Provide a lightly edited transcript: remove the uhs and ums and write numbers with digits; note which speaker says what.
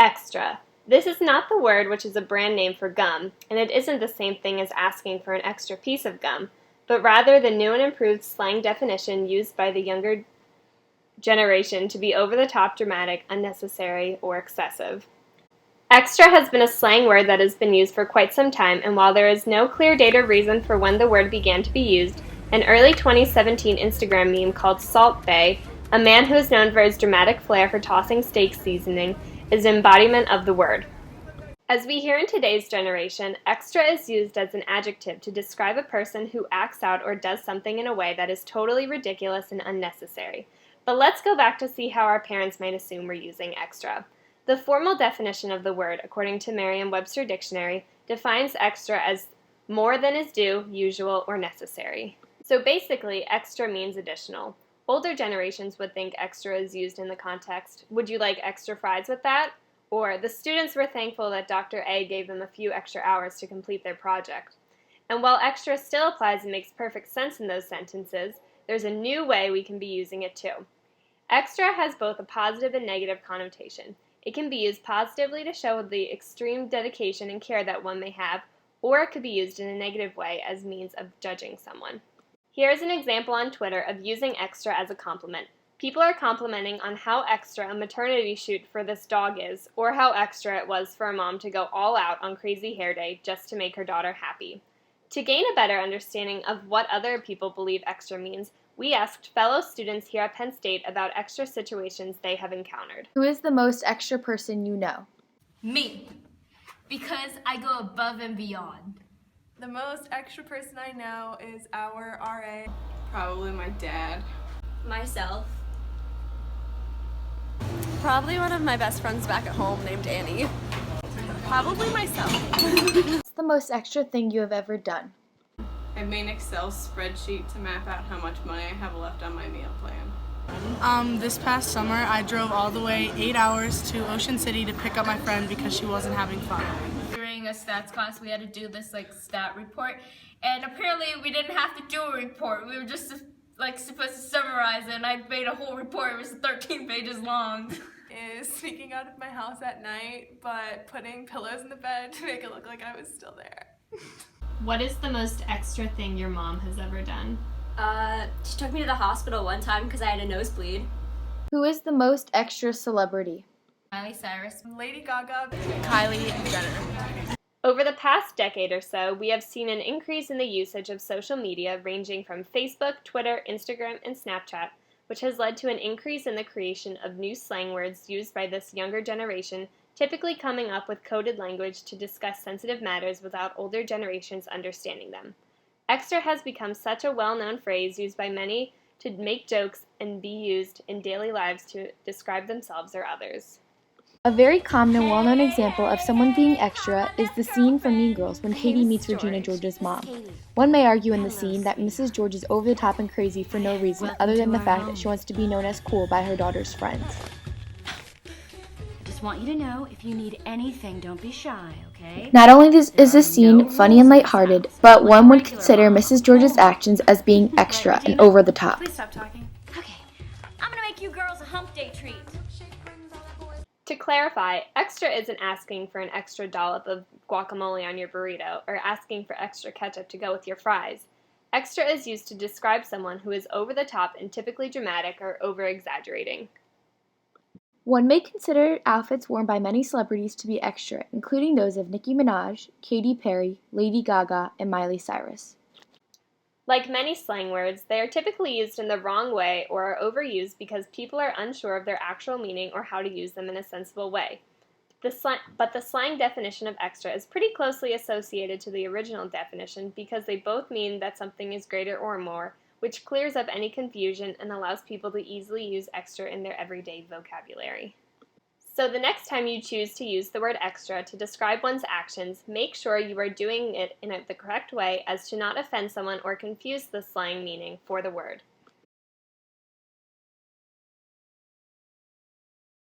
Speaker 1: Extra. This is not the word which is a brand name for gum, and it isn't the same thing as asking for an extra piece of gum, but rather the new and improved slang definition used by the younger generation to be over the top, dramatic, unnecessary, or excessive. Extra has been a slang word that has been used for quite some time, and while there is no clear date or reason for when the word began to be used, an early 2017 Instagram meme called Salt Bae, a man who is known for his dramatic flair for tossing steak seasoning, is an embodiment of the word. As we hear in today's generation, extra is used as an adjective to describe a person who acts out or does something in a way that is totally ridiculous and unnecessary. But let's go back to see how our parents might assume we're using extra. The formal definition of the word, according to Merriam-Webster Dictionary, defines extra as more than is due, usual, or necessary. So basically, extra means additional. Older generations would think extra is used in the context, would you like extra fries with that? Or the students were thankful that Dr. A gave them a few extra hours to complete their project. And while extra still applies and makes perfect sense in those sentences, there's a new way we can be using it too. Extra has both a positive and negative connotation. It can be used positively to show the extreme dedication and care that one may have, or it could be used in a negative way as means of judging someone. Here's an example on Twitter of using extra as a compliment. People are complimenting on how extra a maternity shoot for this dog is, or how extra it was for a mom to go all out on crazy hair day just to make her daughter happy. To gain a better understanding of what other people believe extra means, we asked fellow students here at Penn State about extra situations they have encountered.
Speaker 2: Who is the most extra person you know?
Speaker 3: Me, because I go above and beyond.
Speaker 4: The most extra person I know is our RA.
Speaker 5: Probably my dad.
Speaker 6: Myself.
Speaker 7: Probably one of my best friends back at home named Annie.
Speaker 4: Probably myself.
Speaker 2: What's the most extra thing you have ever done?
Speaker 5: I made an Excel spreadsheet to map out how much money I have left on my meal plan.
Speaker 8: This past summer, I drove all the way 8 hours to Ocean City to pick up my friend because she wasn't having fun.
Speaker 3: During a stats class, we had to do this stat report, and apparently we didn't have to do a report. We were just supposed to summarize it, and I made a whole report. It was 13 pages long.
Speaker 4: Is sneaking out of my house at night, but putting pillows in the bed to make it look like I was still there.
Speaker 1: What is the most extra thing your mom has ever done?
Speaker 6: She took me to the hospital one time because I had a nosebleed.
Speaker 2: Who is the most extra celebrity?
Speaker 3: Miley Cyrus.
Speaker 4: Lady Gaga.
Speaker 8: Kylie Jenner.
Speaker 1: Over the past decade or so, we have seen an increase in the usage of social media ranging from Facebook, Twitter, Instagram, and Snapchat, which has led to an increase in the creation of new slang words used by this younger generation, typically coming up with coded language to discuss sensitive matters without older generations understanding them. Extra has become such a well-known phrase used by many to make jokes and be used in daily lives to describe themselves or others.
Speaker 2: A very common and well-known example of someone being extra is the scene from Mean Girls when Katie meets Regina George's mom. One may argue in the scene that Mrs. George is over the top and crazy for no reason other than the fact that she wants to be known as cool by her daughter's friends.
Speaker 9: Want you to know, if you need anything, don't be shy, okay?
Speaker 2: Not only is this scene funny and lighthearted, but one would consider Mrs. George's actions as being extra and over the top.
Speaker 4: Please stop talking.
Speaker 9: Okay, I'm gonna make you girls a hump day treat.
Speaker 1: To clarify, extra isn't asking for an extra dollop of guacamole on your burrito or asking for extra ketchup to go with your fries. Extra is used to describe someone who is over the top and typically dramatic or over-exaggerating.
Speaker 2: One may consider outfits worn by many celebrities to be extra, including those of Nicki Minaj, Katy Perry, Lady Gaga, and Miley Cyrus.
Speaker 1: Like many slang words, they are typically used in the wrong way or are overused because people are unsure of their actual meaning or how to use them in a sensible way. But the slang definition of extra is pretty closely associated to the original definition because they both mean that something is greater or more, which clears up any confusion and allows people to easily use extra in their everyday vocabulary. So the next time you choose to use the word extra to describe one's actions, make sure you are doing it in the correct way as to not offend someone or confuse the slang meaning for the word.